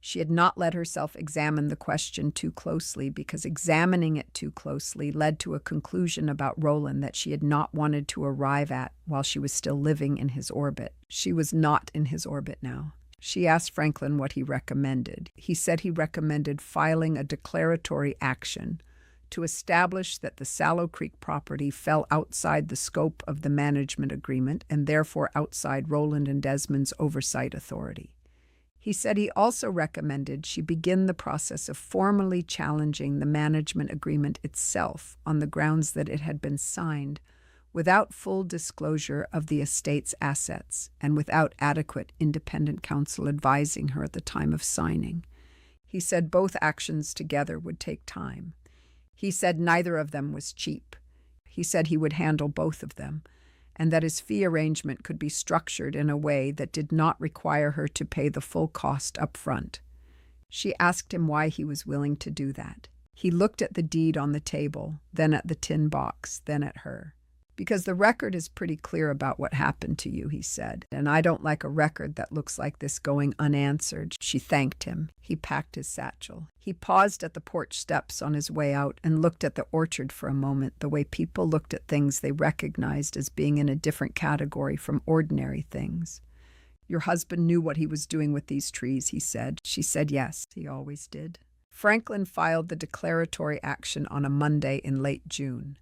A: She had not let herself examine the question too closely, because examining it too closely led to a conclusion about Roland that she had not wanted to arrive at while she was still living in his orbit. She was not in his orbit now. She asked Franklin what he recommended. He said he recommended filing a declaratory action to establish that the Salow Creek property fell outside the scope of the management agreement and therefore outside Roland and Desmond's oversight authority. He said he also recommended she begin the process of formally challenging the management agreement itself on the grounds that it had been signed without full disclosure of the estate's assets and without adequate independent counsel advising her at the time of signing. He said both actions together would take time. He said neither of them was cheap. He said he would handle both of them, and that his fee arrangement could be structured in a way that did not require her to pay the full cost up front. She asked him why he was willing to do that. He looked at the deed on the table, then at the tin box, then at her. "Because the record is pretty clear about what happened to you," he said, "and I don't like a record that looks like this going unanswered." She thanked him. He packed his satchel. He paused at the porch steps on his way out and looked at the orchard for a moment, the way people looked at things they recognized as being in a different category from ordinary things. "Your husband knew what he was doing with these trees," he said. She said yes, he always did. Franklin filed the declaratory action on a Monday in late June.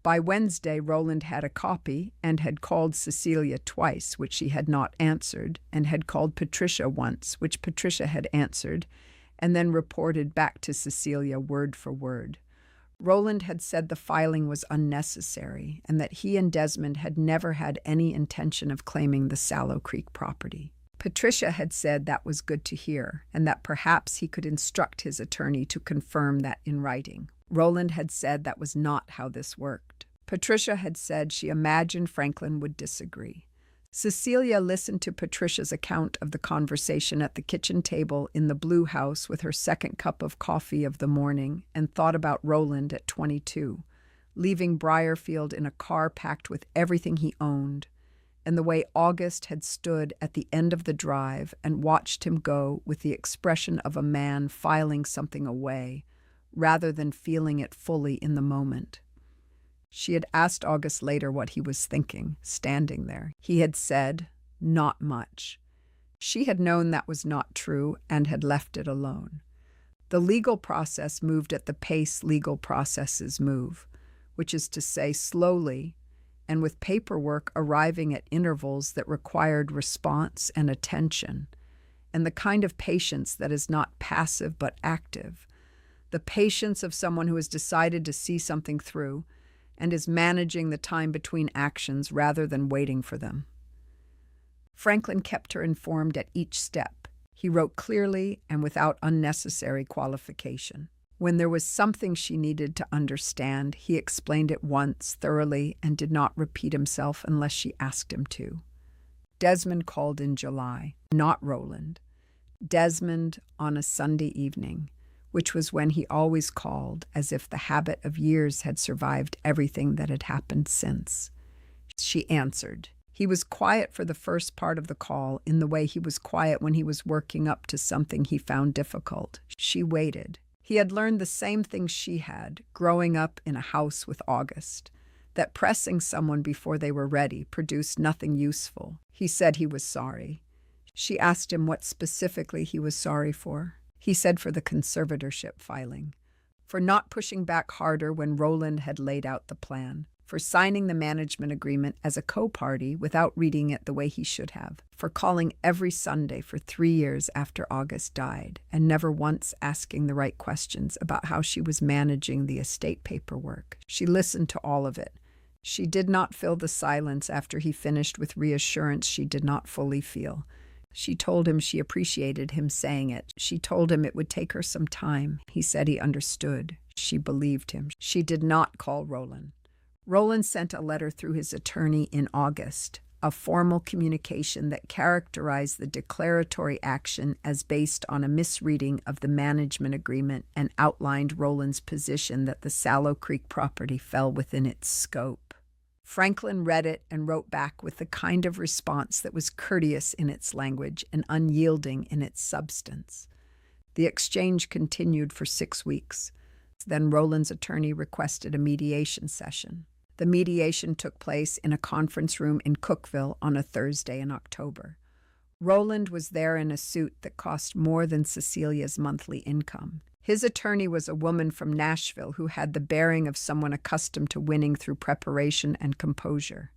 A: By Wednesday, Roland had a copy and had called Cecelia twice, which she had not answered, and had called Patricia once, which Patricia had answered, and then reported back to Cecelia word for word. Roland had said the filing was unnecessary and that he and Desmond had never had any intention of claiming the Salow Creek property. Patricia had said that was good to hear, and that perhaps he could instruct his attorney to confirm that in writing. Roland had said that was not how this worked. Patricia had said she imagined Franklin would disagree. Cecelia listened to Patricia's account of the conversation at the kitchen table in the Blue House with her second cup of coffee of the morning and thought about Roland at 22, leaving Briarfield in a car packed with everything he owned, and the way August had stood at the end of the drive and watched him go with the expression of a man filing something away, rather than feeling it fully in the moment. She had asked August later what he was thinking, standing there. He had said, "Not much." She had known that was not true and had left it alone. The legal process moved at the pace legal processes move, which is to say slowly, and with paperwork arriving at intervals that required response and attention, and the kind of patience that is not passive but active, the patience of someone who has decided to see something through, and is managing the time between actions rather than waiting for them. Franklin kept her informed at each step. He wrote clearly and without unnecessary qualification. When there was something she needed to understand, he explained it once thoroughly and did not repeat himself unless she asked him to. Desmond called in July, not Roland. Desmond on a Sunday evening, which was when he always called, as if the habit of years had survived everything that had happened since. She answered. He was quiet for the first part of the call, in the way he was quiet when he was working up to something he found difficult. She waited. He had learned the same thing she had, growing up in a house with August, that pressing someone before they were ready produced nothing useful. He said he was sorry. She asked him what specifically he was sorry for. He said for the conservatorship filing, for not pushing back harder when Roland had laid out the plan, for signing the management agreement as a co-party without reading it the way he should have, for calling every Sunday for 3 years after August died, and never once asking the right questions about how she was managing the estate paperwork. She listened to all of it. She did not fill the silence after he finished with reassurance she did not fully feel. She told him she appreciated him saying it. She told him it would take her some time. He said he understood. She believed him. She did not call Roland. Roland sent a letter through his attorney in August, a formal communication that characterized the declaratory action as based on a misreading of the management agreement and outlined Roland's position that the Salow Creek property fell within its scope. Franklin read it and wrote back with the kind of response that was courteous in its language and unyielding in its substance. The exchange continued for 6 weeks. Then Roland's attorney requested a mediation session. The mediation took place in a conference room in Cookville on a Thursday in October. Roland was there in a suit that cost more than Cecelia's monthly income. His attorney was a woman from Nashville who had the bearing of someone accustomed to winning through preparation and composure.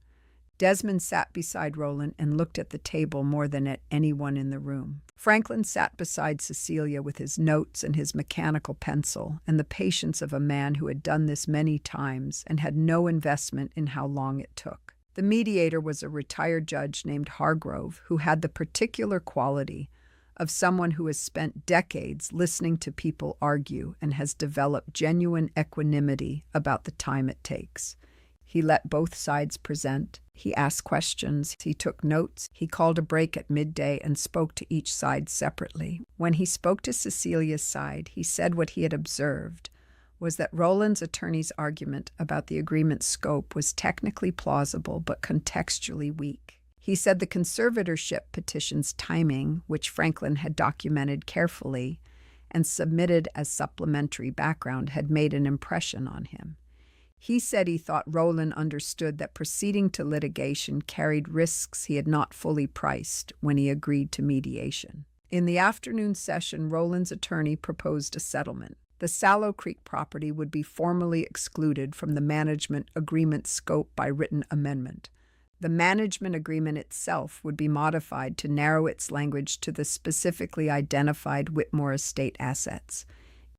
A: Desmond sat beside Roland and looked at the table more than at anyone in the room. Franklin sat beside Cecelia with his notes and his mechanical pencil and the patience of a man who had done this many times and had no investment in how long it took. The mediator was a retired judge named Hargrove who had the particular quality of someone who has spent decades listening to people argue and has developed genuine equanimity about the time it takes. He let both sides present. He asked questions. He took notes. He called a break at midday and spoke to each side separately. When he spoke to Cecelia's side, he said what he had observed was that Roland's attorney's argument about the agreement's scope was technically plausible but contextually weak. He said the conservatorship petition's timing, which Franklin had documented carefully and submitted as supplementary background, had made an impression on him. He said he thought Roland understood that proceeding to litigation carried risks he had not fully priced when he agreed to mediation. In the afternoon session, Roland's attorney proposed a settlement. The Salow Creek property would be formally excluded from the management agreement scope by written amendment. The management agreement itself would be modified to narrow its language to the specifically identified Whitmore Estate assets.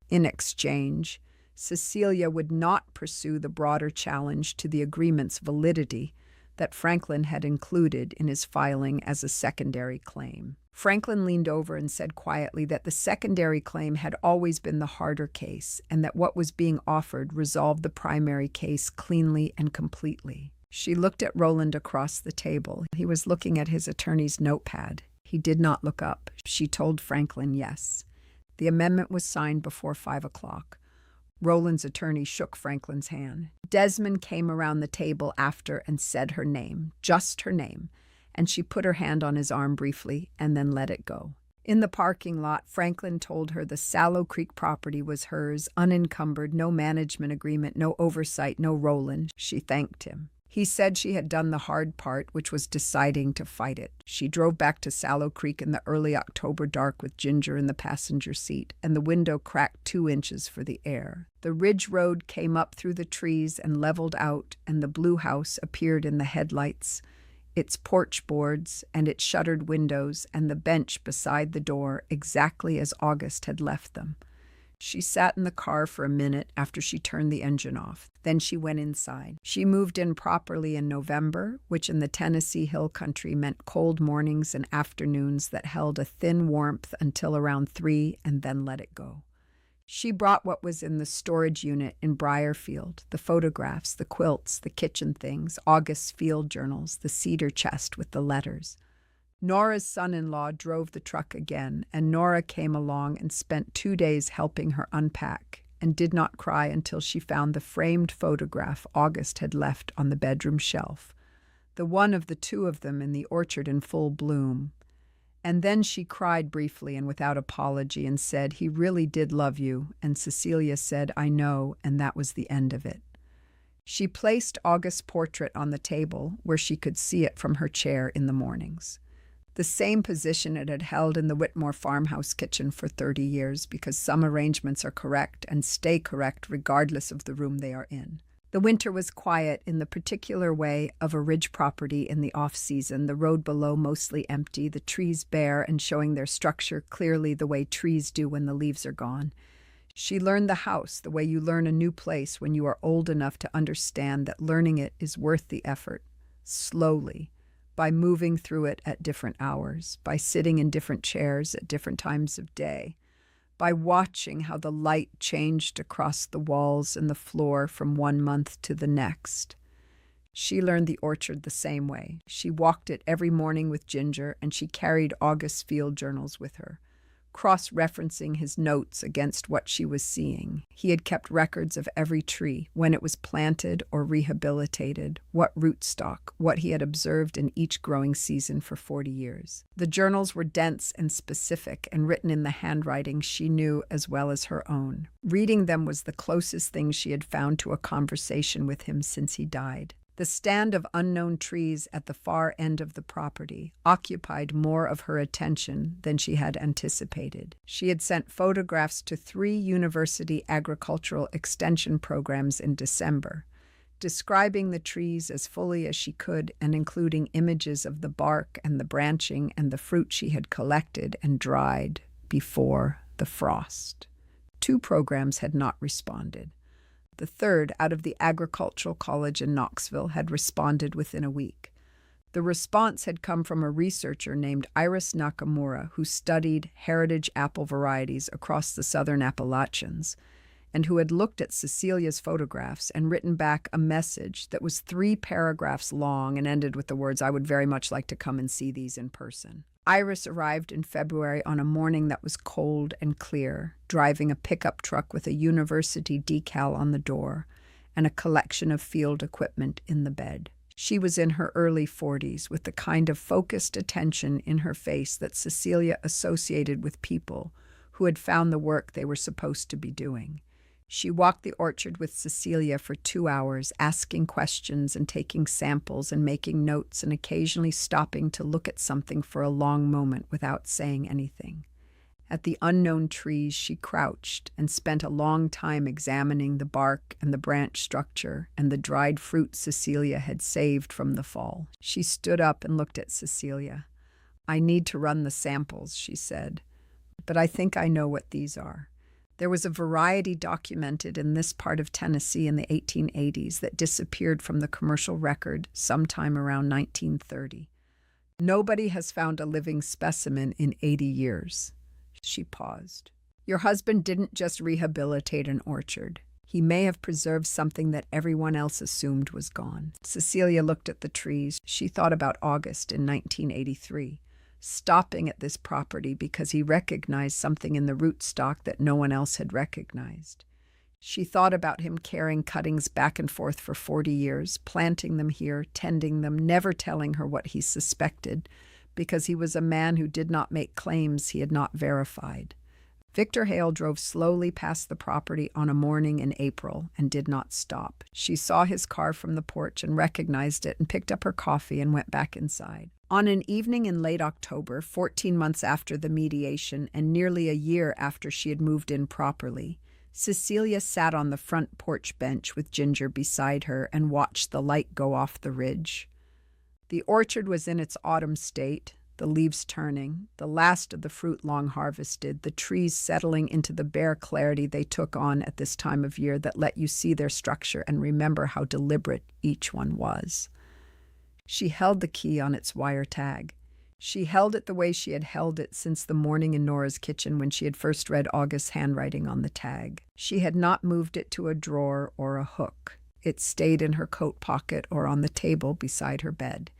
A: In exchange, Cecelia would not pursue the broader challenge to the agreement's validity that Franklin had included in his filing as a secondary claim. Franklin leaned over and said quietly that the secondary claim had always been the harder case and that what was being offered resolved the primary case cleanly and completely. She looked at Roland across the table. He was looking at his attorney's notepad. He did not look up. She told Franklin yes. The amendment was signed before 5 o'clock. Roland's attorney shook Franklin's hand. Desmond came around the table after and said her name, just her name, and she put her hand on his arm briefly and then let it go. In the parking lot, Franklin told her the Salow Creek property was hers, unencumbered, no management agreement, no oversight, no Roland. She thanked him. He said she had done the hard part, which was deciding to fight it. She drove back to Salow Creek in the early October dark with Ginger in the passenger seat, and the window cracked 2 inches for the air. The ridge road came up through the trees and leveled out, and the blue house appeared in the headlights, its porch boards and its shuttered windows and the bench beside the door exactly as August had left them. She sat in the car for a minute after she turned the engine off. Then she went inside. She moved in properly in November, which in the Tennessee Hill Country meant cold mornings and afternoons that held a thin warmth until around 3 and then let it go. She brought what was in the storage unit in Briarfield, the photographs, the quilts, the kitchen things, August's field journals, the cedar chest with the letters. Nora's son-in-law drove the truck again, and Nora came along and spent 2 days helping her unpack, and did not cry until she found the framed photograph August had left on the bedroom shelf, the one of the two of them in the orchard in full bloom. And then she cried briefly and without apology and said, "He really did love you," and Cecelia said, "I know," and that was the end of it. She placed August's portrait on the table where she could see it from her chair in the mornings. The same position it had held in the Whitmore farmhouse kitchen for 30 years, because some arrangements are correct and stay correct regardless of the room they are in. The winter was quiet in the particular way of a ridge property in the off-season, the road below mostly empty, the trees bare and showing their structure clearly the way trees do when the leaves are gone. She learned the house the way you learn a new place when you are old enough to understand that learning it is worth the effort, slowly, by moving through it at different hours, by sitting in different chairs at different times of day, by watching how the light changed across the walls and the floor from one month to the next. She learned the orchard the same way. She walked it every morning with Ginger, and she carried August's field journals with her, cross-referencing his notes against what she was seeing. He had kept records of every tree, when it was planted or rehabilitated, what rootstock, what he had observed in each growing season for 40 years. The journals were dense and specific and written in the handwriting she knew as well as her own. Reading them was the closest thing she had found to a conversation with him since he died. The stand of unknown trees at the far end of the property occupied more of her attention than she had anticipated. She had sent photographs to 3 university agricultural extension programs in December, describing the trees as fully as she could and including images of the bark and the branching and the fruit she had collected and dried before the frost. 2 programs had not responded. The 3rd, out of the Agricultural College in Knoxville, had responded within a week. The response had come from a researcher named Iris Nakamura, who studied heritage apple varieties across the southern Appalachians, and who had looked at Cecilia's photographs and written back a message that was 3 paragraphs long and ended with the words, "I would very much like to come and see these in person." Iris arrived in February on a morning that was cold and clear, driving a pickup truck with a university decal on the door and a collection of field equipment in the bed. She was in her early 40s, with the kind of focused attention in her face that Cecelia associated with people who had found the work they were supposed to be doing. She walked the orchard with Cecelia for 2 hours, asking questions and taking samples and making notes and occasionally stopping to look at something for a long moment without saying anything. At the unknown trees, she crouched and spent a long time examining the bark and the branch structure and the dried fruit Cecelia had saved from the fall. She stood up and looked at Cecelia. "I need to run the samples," she said, "but I think I know what these are." There was a variety documented in this part of Tennessee in the 1880s that disappeared from the commercial record sometime around 1930. Nobody has found a living specimen in 80 years. She paused. "Your husband didn't just rehabilitate an orchard. He may have preserved something that everyone else assumed was gone." Cecelia looked at the trees. She thought about August in 1983. Stopping at this property because he recognized something in the rootstock that no one else had recognized. She thought about him carrying cuttings back and forth for 40 years, planting them here, tending them, never telling her what he suspected, because he was a man who did not make claims he had not verified. Victor Hale drove slowly past the property on a morning in April and did not stop. She saw his car from the porch and recognized it and picked up her coffee and went back inside. On an evening in late October, 14 months after the mediation and nearly a year after she had moved in properly, Cecelia sat on the front porch bench with Ginger beside her and watched the light go off the ridge. The orchard was in its autumn state. the leaves turning, the last of the fruit long harvested, the trees settling into the bare clarity they took on at this time of year that let you see their structure and remember how deliberate each one was. She held the key on its wire tag. She held it the way she had held it since the morning in Nora's kitchen when she had first read August's handwriting on the tag. She had not moved it to a drawer or a hook. It stayed in her coat pocket or on the table beside her bed.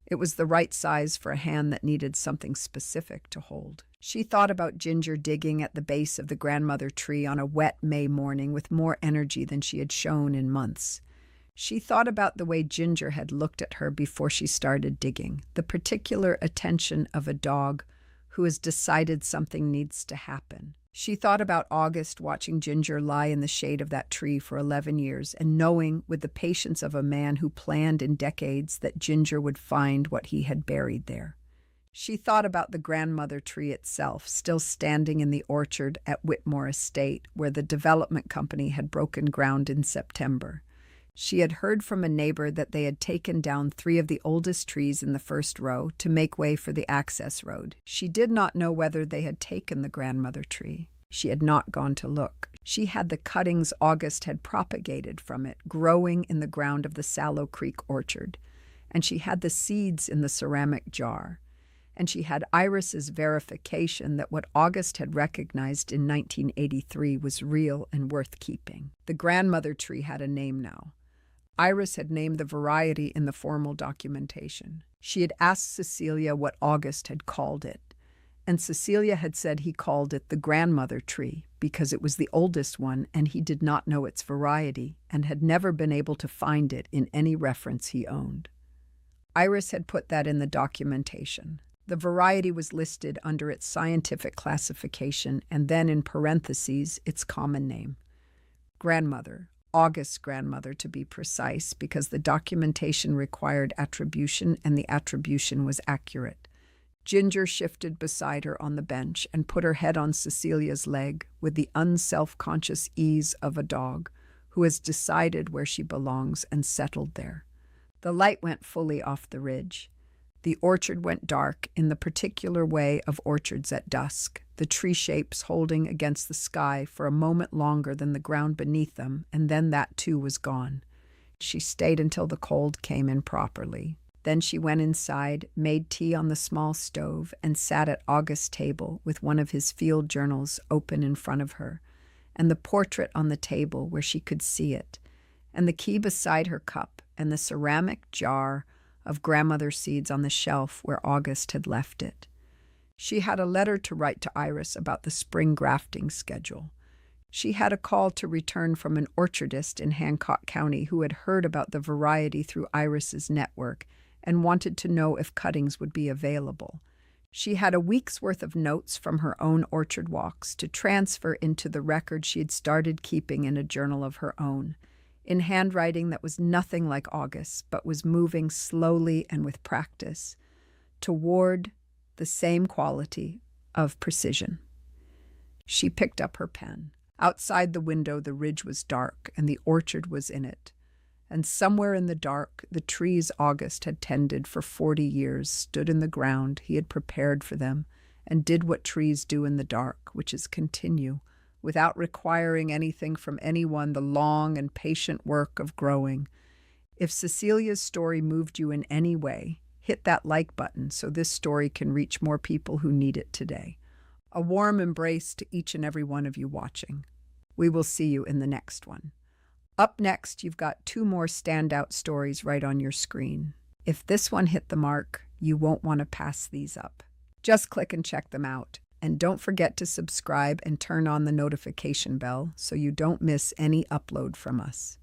A: It was the right size for a hand that needed something specific to hold. She thought about Ginger digging at the base of the grandmother tree on a wet May morning with more energy than she had shown in months. She thought about the way Ginger had looked at her before she started digging, the particular attention of a dog who has decided something needs to happen. She thought about August watching Ginger lie in the shade of that tree for 11 years and knowing with the patience of a man who planned in decades that Ginger would find what he had buried there. She thought about the grandmother tree itself, still standing in the orchard at Whitmore Estate, where the development company had broken ground in September. She had heard from a neighbor that they had taken down 3 of the oldest trees in the first row to make way for the access road. She did not know whether they had taken the grandmother tree. She had not gone to look. She had the cuttings August had propagated from it, growing in the ground of the Salow Creek orchard, and she had the seeds in the ceramic jar. And she had Iris's verification that what August had recognized in 1983 was real and worth keeping. The grandmother tree had a name now. Iris had named the variety in the formal documentation. She had asked Cecelia what August had called it, and Cecelia had said he called it the grandmother tree because it was the oldest one and he did not know its variety and had never been able to find it in any reference he owned. Iris had put that in the documentation. The variety was listed under its scientific classification and then in parentheses its common name. Grandmother. August's grandmother, to be precise, because the documentation required attribution and the attribution was accurate. Ginger shifted beside her on the bench and put her head on Cecilia's leg with the unself-conscious ease of a dog who has decided where she belongs and settled there. The light went fully off the ridge. The orchard went dark in the particular way of orchards at dusk, the tree shapes holding against the sky for a moment longer than the ground beneath them, and then that too was gone. She stayed until the cold came in properly. Then she went inside, made tea on the small stove, and sat at August's table with one of his field journals open in front of her, and the portrait on the table where she could see it, and the key beside her cup, and the ceramic jar of grandmother seeds on the shelf where August had left it. She had a letter to write to Iris about the spring grafting schedule. She had a call to return from an orchardist in Hancock County who had heard about the variety through Iris's network and wanted to know if cuttings would be available. She had a week's worth of notes from her own orchard walks to transfer into the record she had started keeping in a journal of her own, in handwriting that was nothing like August's, but was moving slowly and with practice toward the same quality of precision. She picked up her pen. Outside the window, the ridge was dark, and the orchard was in it. And somewhere in the dark, the trees August had tended for 40 years stood in the ground he had prepared for them and did what trees do in the dark, which is continue, without requiring anything from anyone, the long and patient work of growing. If Cecilia's story moved you in any way, hit that like button so this story can reach more people who need it today. A warm embrace to each and every one of you watching. We will see you in the next one. Up next, you've got 2 more standout stories right on your screen. If this one hit the mark, you won't want to pass these up. Just click and check them out. And don't forget to subscribe and turn on the notification bell so you don't miss any upload from us.